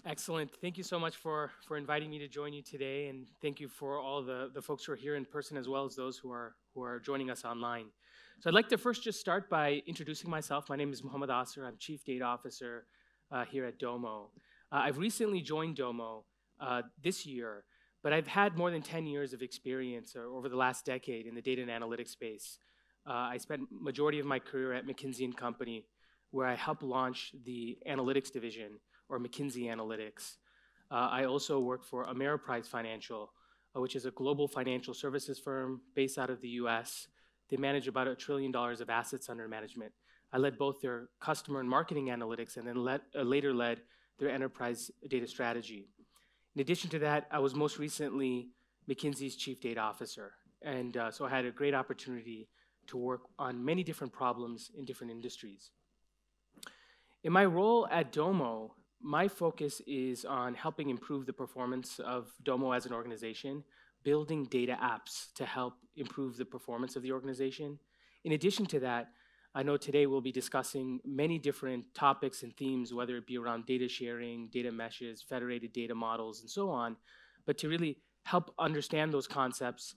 Excellent. Thank you so much for inviting me to join you today, and thank you for all the folks who are here in person as well as those who are joining us online. So I'd like to first just start by introducing myself. My name is Mohammed Aaser. I'm Chief Data Officer here at Domo. I've recently joined Domo this year, but I've had more than 10 years of experience over the last decade in the data and analytics space. I spent majority of my career at McKinsey and Company, where I helped launch the analytics division, or McKinsey Analytics. I also work for Ameriprise Financial, which is a global financial services firm based out of the US. They manage about $1 trillion of assets under management. I led both their customer and marketing analytics, and then later led their enterprise data strategy. In addition to that, I was most recently McKinsey's Chief Data Officer. And so I had a great opportunity to work on many different problems in different industries. In my role at Domo, my focus is on helping improve the performance of Domo as an organization, building data apps to help improve the performance of the organization. In addition to that, I know today we'll be discussing many different topics and themes, whether it be around data sharing, data meshes, federated data models, and so on, but to really help understand those concepts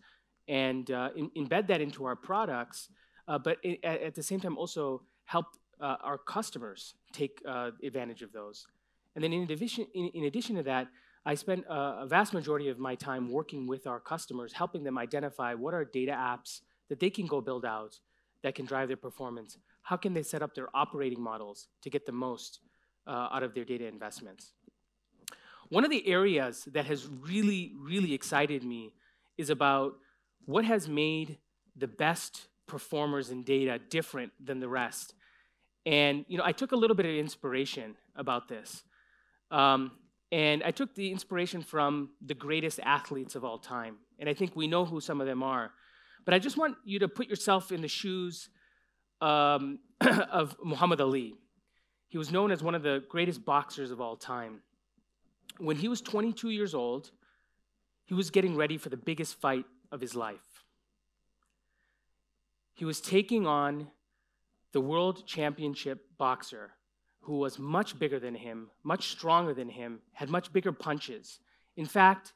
and embed that into our products, but at the same time also help our customers take advantage of those. And then in addition to that, I spent a vast majority of my time working with our customers, helping them identify what are data apps that they can go build out that can drive their performance. How can they set up their operating models to get the most out of their data investments? One of the areas that has really, really excited me is about what has made the best performers in data different than the rest. And I took a little bit of inspiration about this. And I took the inspiration from the greatest athletes of all time. And I think we know who some of them are. But I just want you to put yourself in the shoes of Muhammad Ali. He was known as one of the greatest boxers of all time. When he was 22 years old, he was getting ready for the biggest fight of his life. He was taking on the world championship boxer, who was much bigger than him, much stronger than him, had much bigger punches. In fact,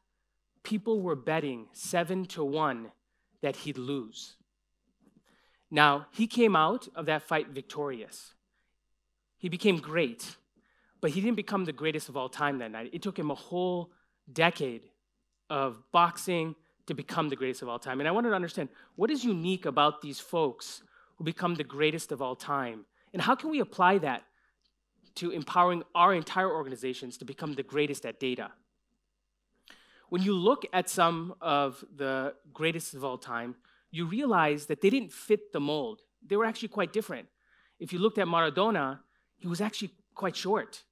people were betting 7-1 that he'd lose. Now, he came out of that fight victorious. He became great, but he didn't become the greatest of all time that night. It took him a whole decade of boxing to become the greatest of all time. And I wanted to understand, what is unique about these folks who become the greatest of all time? And how can we apply that to empowering our entire organizations to become the greatest at data? When you look at some of the greatest of all time, you realize that they didn't fit the mold. They were actually quite different. If you looked at Maradona, he was actually quite short.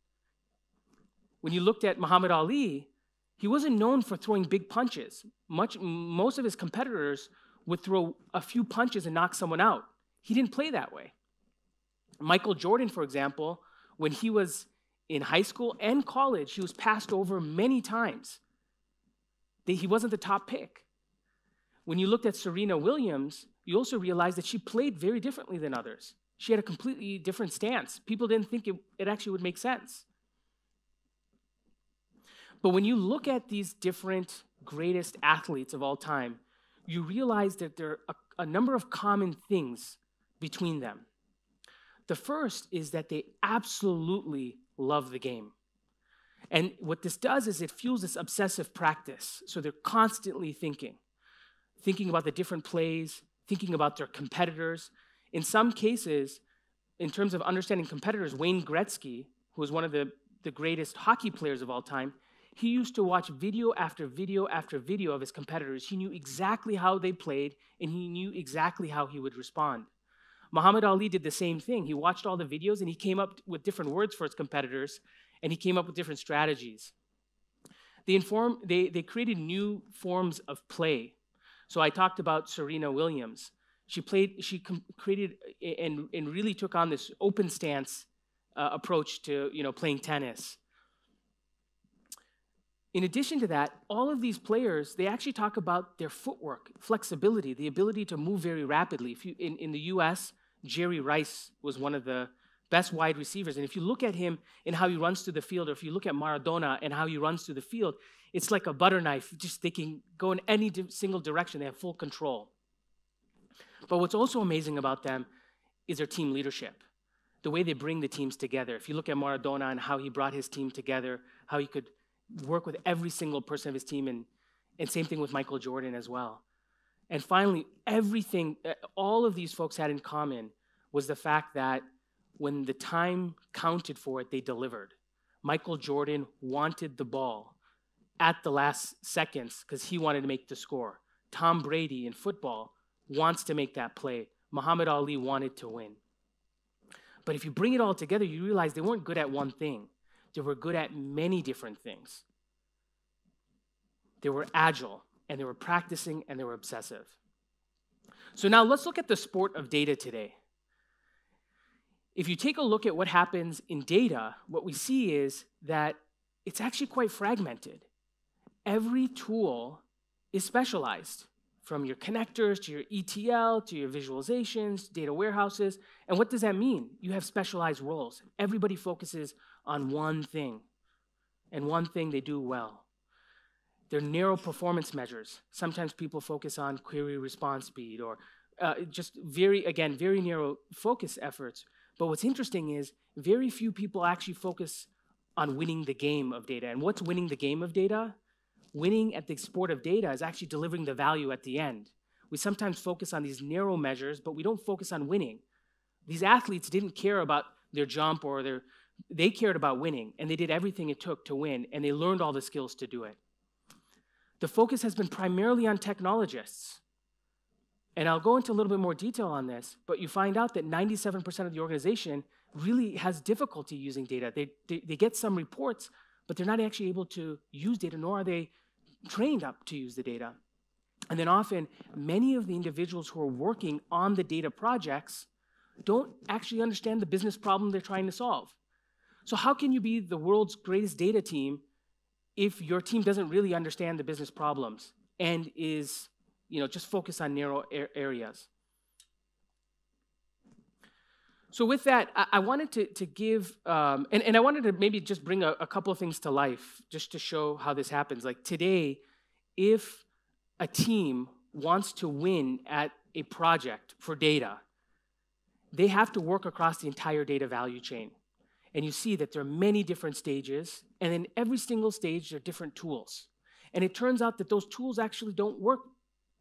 When you looked at Muhammad Ali, he wasn't known for throwing big punches. Most of his competitors would throw a few punches and knock someone out. He didn't play that way. Michael Jordan, for example, when he was in high school and college, he was passed over many times. He wasn't the top pick. When you looked at Serena Williams, you also realized that she played very differently than others. She had a completely different stance. People didn't think it actually would make sense. But when you look at these different greatest athletes of all time, you realize that there are a number of common things between them. The first is that they absolutely love the game. And what this does is it fuels this obsessive practice. So they're constantly thinking about the different plays, thinking about their competitors. In some cases, in terms of understanding competitors, Wayne Gretzky, who was one of the greatest hockey players of all time, he used to watch video after video after video of his competitors. He knew exactly how they played, and he knew exactly how he would respond. Muhammad Ali did the same thing. He watched all the videos, and he came up with different words for his competitors, and he came up with different strategies. They created new forms of play. So I talked about Serena Williams. She created and really took on this open stance approach to playing tennis. In addition to that, all of these players, they actually talk about their footwork, flexibility, the ability to move very rapidly. In the US, Jerry Rice was one of the best wide receivers. And if you look at him and how he runs through the field, or if you look at Maradona and how he runs through the field, it's like a butter knife. Just they can go in any single direction. They have full control. But what's also amazing about them is their team leadership, the way they bring the teams together. If you look at Maradona and how he brought his team together, how he could work with every single person of his team, and same thing with Michael Jordan as well. And finally, everything, all of these folks had in common was the fact that when the time counted for it, they delivered. Michael Jordan wanted the ball at the last seconds because he wanted to make the score. Tom Brady in football wants to make that play. Muhammad Ali wanted to win. But if you bring it all together, you realize they weren't good at one thing. They were good at many different things. They were agile, and they were practicing, and they were obsessive. So now let's look at the sport of data today. If you take a look at what happens in data, what we see is that it's actually quite fragmented. Every tool is specialized, from your connectors to your ETL to your visualizations, data warehouses. And what does that mean? You have specialized roles. Everybody focuses on one thing, and one thing they do well. They're narrow performance measures. Sometimes people focus on query response speed or just very narrow focus efforts. But what's interesting is very few people actually focus on winning the game of data. And what's winning the game of data? Winning at the sport of data is actually delivering the value at the end. We sometimes focus on these narrow measures, but we don't focus on winning. These athletes didn't care about their jump they cared about winning, and they did everything it took to win, and they learned all the skills to do it. The focus has been primarily on technologists. And I'll go into a little bit more detail on this, but you find out that 97% of the organization really has difficulty using data. They get some reports, but they're not actually able to use data, nor are they trained up to use the data. And then often, many of the individuals who are working on the data projects don't actually understand the business problem they're trying to solve. So how can you be the world's greatest data team if your team doesn't really understand the business problems and is just focused on narrow areas? So with that, I wanted to give, and I wanted to maybe just bring a couple of things to life just to show how this happens. Like today, if a team wants to win at a project for data, they have to work across the entire data value chain. And you see that there are many different stages, and in every single stage, there are different tools. And it turns out that those tools actually don't work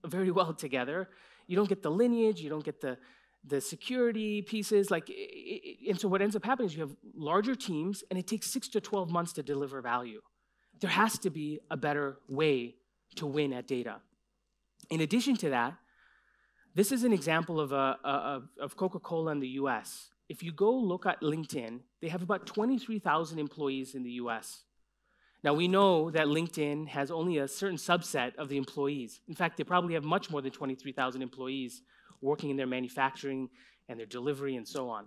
very well together. You don't get the lineage, you don't get the security pieces, and so what ends up happening is you have larger teams, and it takes 6 to 12 months to deliver value. There has to be a better way to win at data. In addition to that, this is an example of Coca-Cola in the US. If you go look at LinkedIn, they have about 23,000 employees in the US. Now, we know that LinkedIn has only a certain subset of the employees. In fact, they probably have much more than 23,000 employees working in their manufacturing and their delivery and so on.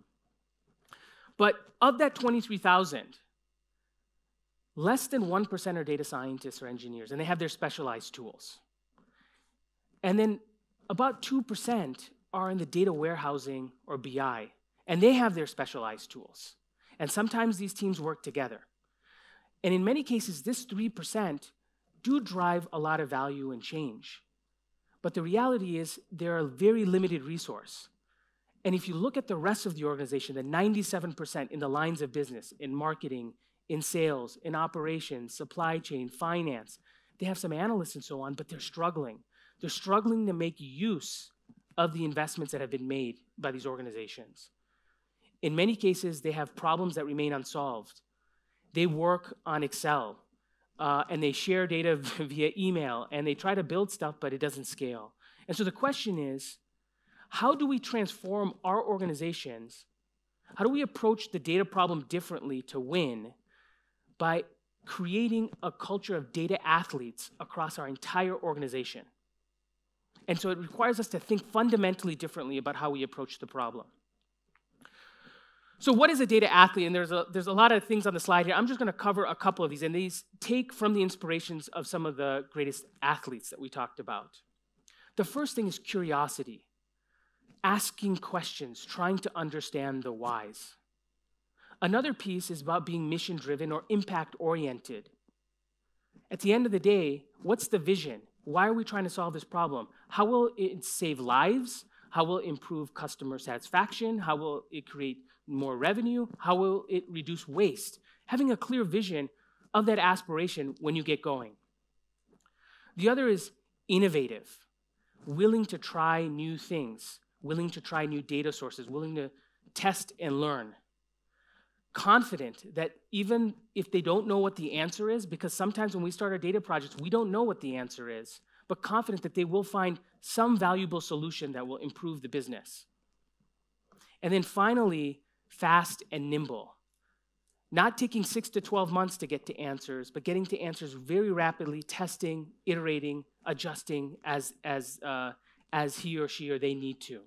But of that 23,000, less than 1% are data scientists or engineers, and they have their specialized tools. And then about 2% are in the data warehousing or BI, and they have their specialized tools. And sometimes these teams work together. And in many cases, this 3% do drive a lot of value and change. But the reality is they're a very limited resource. And if you look at the rest of the organization, the 97% in the lines of business, in marketing, in sales, in operations, supply chain, finance, they have some analysts and so on, but they're struggling. They're struggling to make use of the investments that have been made by these organizations. In many cases, they have problems that remain unsolved. They work on Excel, and they share data via email, and they try to build stuff, but it doesn't scale. And so the question is, how do we transform our organizations? How do we approach the data problem differently to win by creating a culture of data athletes across our entire organization? And so it requires us to think fundamentally differently about how we approach the problem. So what is a data athlete? And there's a lot of things on the slide here. I'm just going to cover a couple of these, and these take from the inspirations of some of the greatest athletes that we talked about. The first thing is curiosity, asking questions, trying to understand the whys. Another piece is about being mission-driven or impact-oriented. At the end of the day, what's the vision? Why are we trying to solve this problem? How will it save lives? How will it improve customer satisfaction? How will it create more revenue? How will it reduce waste? Having a clear vision of that aspiration when you get going. The other is innovative, willing to try new things, willing to try new data sources, willing to test and learn. Confident that even if they don't know what the answer is, because sometimes when we start our data projects, we don't know what the answer is, but confident that they will find some valuable solution that will improve the business. And then finally, fast and nimble. Not taking 6 to 12 months to get to answers, but getting to answers very rapidly, testing, iterating, adjusting as he or she or they need to.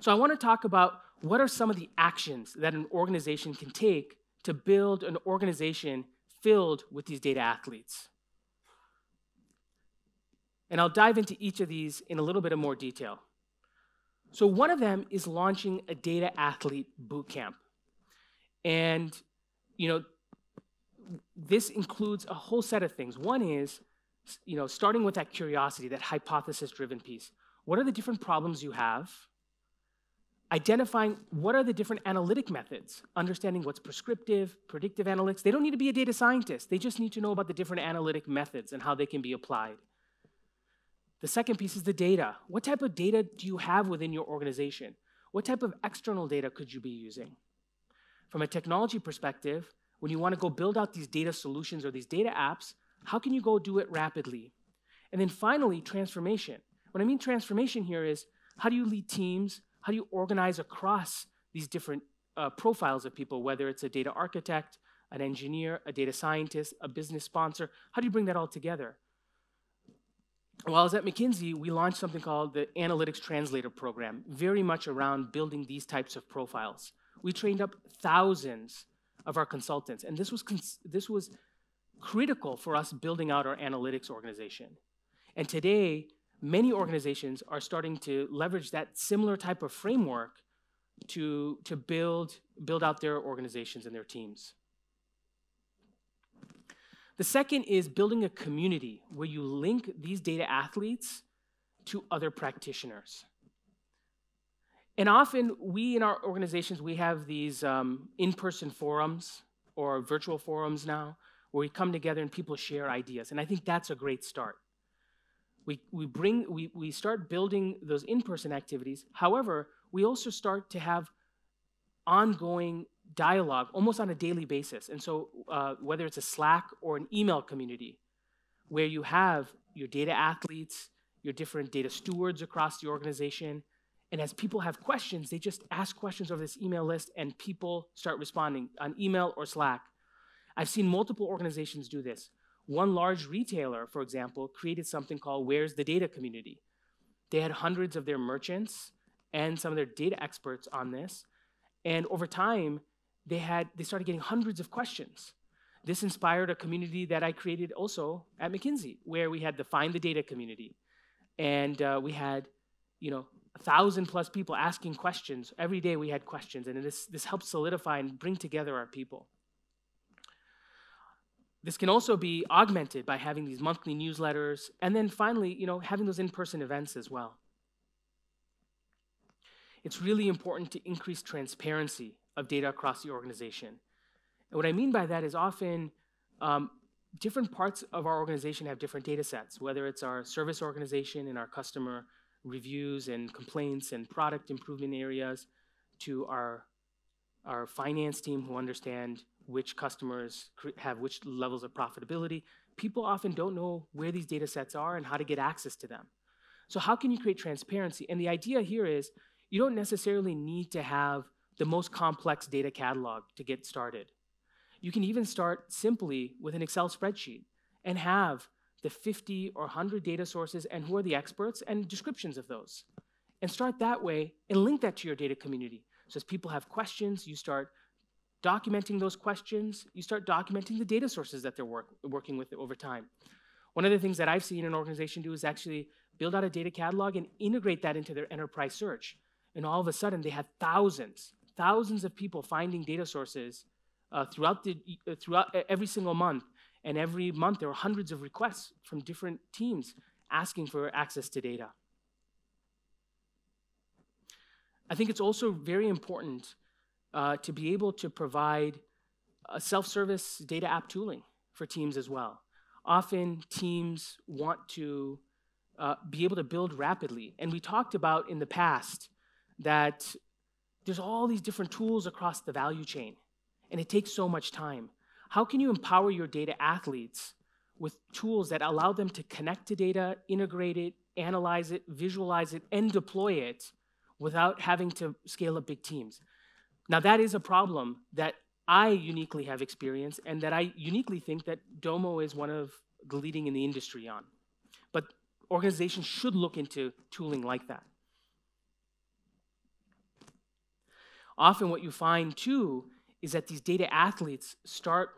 So I want to talk about what are some of the actions that an organization can take to build an organization filled with these data athletes. And I'll dive into each of these in a little bit of more detail. So one of them is launching a data athlete bootcamp. And, this includes a whole set of things. One is, starting with that curiosity, that hypothesis-driven piece. What are the different problems you have? Identifying what are the different analytic methods, understanding what's prescriptive, predictive analytics. They don't need to be a data scientist. They just need to know about the different analytic methods and how they can be applied. The second piece is the data. What type of data do you have within your organization? What type of external data could you be using? From a technology perspective, when you want to go build out these data solutions or these data apps, how can you go do it rapidly? And then finally, transformation. What I mean transformation here is, how do you lead teams? How do you organize across these different profiles of people, whether it's a data architect, an engineer, a data scientist, a business sponsor? How do you bring that all together? While I was at McKinsey, we launched something called the Analytics Translator Program, very much around building these types of profiles. We trained up thousands of our consultants, and this was critical for us building out our analytics organization. And today, many organizations are starting to leverage that similar type of framework to build out their organizations and their teams. The second is building a community where you link these data athletes to other practitioners. And often, we in our organizations, we have these in-person forums or virtual forums now where we come together and people share ideas. And I think that's a great start. We start building those in-person activities. However, we also start to have ongoing dialogue almost on a daily basis. And so whether it's a Slack or an email community where you have your data athletes, your different data stewards across the organization, and as people have questions, they just ask questions over this email list and people start responding on email or Slack. I've seen multiple organizations do this. One large retailer, for example, created something called Where's the Data Community. They had hundreds of their merchants and some of their data experts on this. And over time, they started getting hundreds of questions. This inspired a community that I created also at McKinsey, where we had the Find the Data community. And we had, 1,000+ people asking questions. Every day we had questions, and this helped solidify and bring together our people. This can also be augmented by having these monthly newsletters, and then finally, having those in-person events as well. It's really important to increase transparency of data across the organization. And what I mean by that is often different parts of our organization have different data sets, whether it's our service organization and our customer reviews and complaints and product improvement areas, to our finance team who understand which customers have which levels of profitability. People often don't know where these data sets are and how to get access to them. So how can you create transparency? And the idea here is you don't necessarily need to have the most complex data catalog to get started. You can even start simply with an Excel spreadsheet and have the 50 or 100 data sources and who are the experts and descriptions of those. And start that way and link that to your data community. So as people have questions, you start documenting those questions, you start documenting the data sources that they're working with over time. One of the things that I've seen an organization do is actually build out a data catalog and integrate that into their enterprise search. And all of a sudden, they had thousands thousands of people finding data sources throughout every single month. And every month there were hundreds of requests from different teams asking for access to data. I think it's also very important to be able to provide self-service data app tooling for teams as well. Often teams want to be able to build rapidly. And we talked about in the past that there's all these different tools across the value chain, and it takes so much time. How can you empower your data athletes with tools that allow them to connect to data, integrate it, analyze it, visualize it, and deploy it without having to scale up big teams? Now, that is a problem that I uniquely have experienced and that I uniquely think that Domo is one of the leading in the industry on. But organizations should look into tooling like that. Often what you find too is that these data athletes start,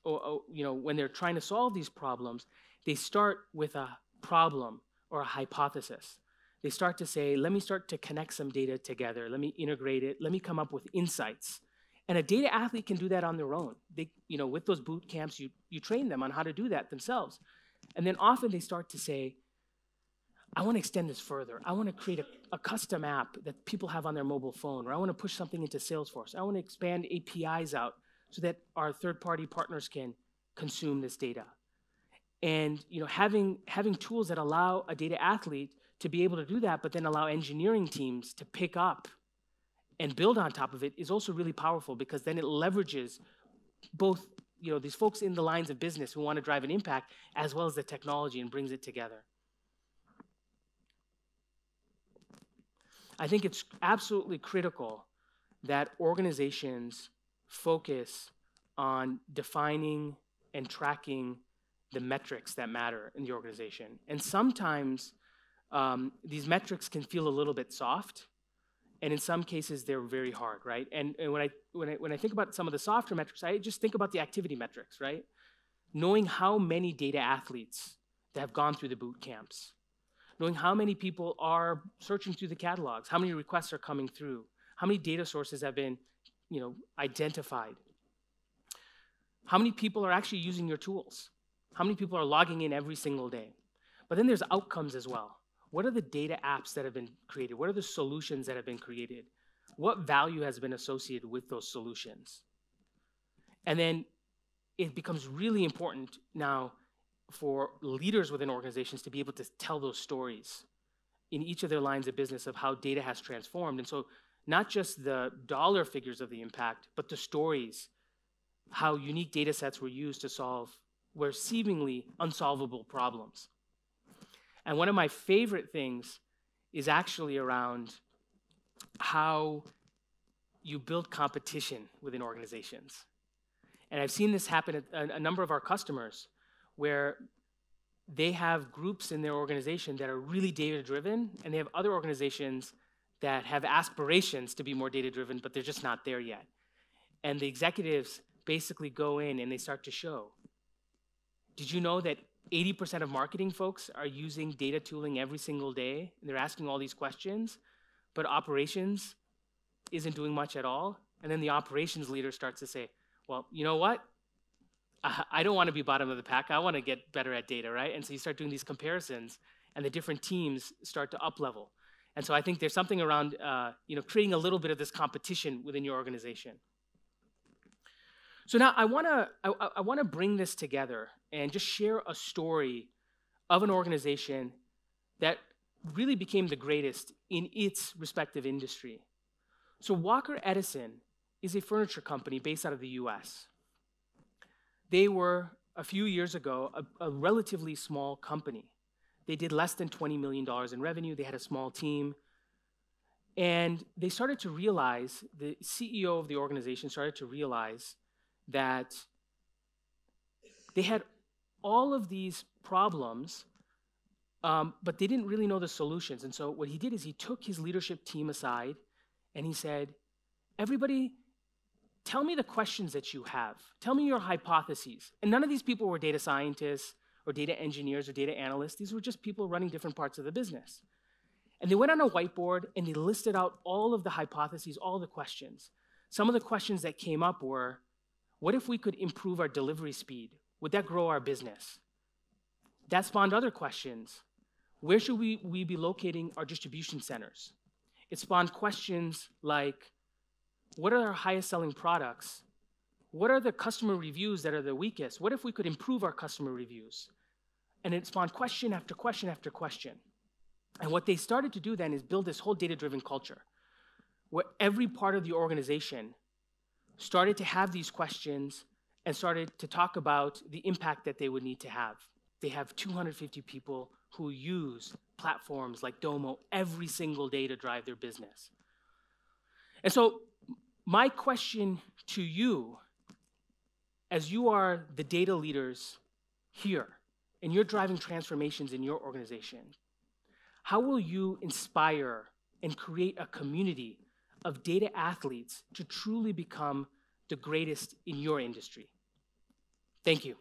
when they're trying to solve these problems, they start with a problem or a hypothesis. They start to say, let me start to connect some data together. Let me integrate it. Let me come up with insights. And a data athlete can do that on their own. They, with those boot camps, you train them on how to do that themselves. And then often they start to say, I want to extend this further. I want to create a custom app that people have on their mobile phone, or I want to push something into Salesforce. I want to expand APIs out so that our third-party partners can consume this data. And having tools that allow a data athlete to be able to do that, but then allow engineering teams to pick up and build on top of it is also really powerful, because then it leverages both these folks in the lines of business who want to drive an impact as well as the technology and brings it together. I think it's absolutely critical that organizations focus on defining and tracking the metrics that matter in the organization. And sometimes these metrics can feel a little bit soft, and in some cases they're very hard, right? And when I think about some of the softer metrics, I just think about the activity metrics, right? Knowing how many data athletes that have gone through the boot camps, knowing how many people are searching through the catalogs, how many requests are coming through, how many data sources have been identified, how many people are actually using your tools, how many people are logging in every single day. But then there's outcomes as well. What are the data apps that have been created? What are the solutions that have been created? What value has been associated with those solutions? And then it becomes really important now for leaders within organizations to be able to tell those stories in each of their lines of business of how data has transformed. And so not just the dollar figures of the impact, but the stories, how unique data sets were used to solve were seemingly unsolvable problems. And one of my favorite things is actually around how you build competition within organizations. And I've seen this happen at a number of our customers, where they have groups in their organization that are really data-driven, and they have other organizations that have aspirations to be more data-driven, but they're just not there yet. And the executives basically go in and they start to show, did you know that 80% of marketing folks are using data tooling every single day, and they're asking all these questions, but operations isn't doing much at all? And then the operations leader starts to say, well, you know what? I don't want to be bottom of the pack. I want to get better at data, right? And so you start doing these comparisons, and the different teams start to up-level. And so I think there's something around creating a little bit of this competition within your organization. So now I want to bring this together and just share a story of an organization that really became the greatest in its respective industry. So Walker Edison is a furniture company based out of the US. They were, a few years ago, a relatively small company. They did less than $20 million in revenue. They had a small team. And they started to realize, the CEO of the organization started to realize that they had all of these problems, but they didn't really know the solutions. And so what he did is he took his leadership team aside and he said, everybody, tell me the questions that you have. Tell me your hypotheses. And none of these people were data scientists or data engineers or data analysts. These were just people running different parts of the business. And they went on a whiteboard and they listed out all of the hypotheses, all the questions. some of the questions that came up were, what if we could improve our delivery speed? Would that grow our business? That spawned other questions. Where should we be locating our distribution centers? It spawned questions like, what are our highest selling products? What are the customer reviews that are the weakest? What if we could improve our customer reviews? And it spawned question after question after question. And what they started to do then is build this whole data-driven culture where every part of the organization started to have these questions and started to talk about the impact that they would need to have. They have 250 people who use platforms like Domo every single day to drive their business. And so my question to you, as you are the data leaders here, and you're driving transformations in your organization, how will you inspire and create a community of data athletes to truly become the greatest in your industry? Thank you.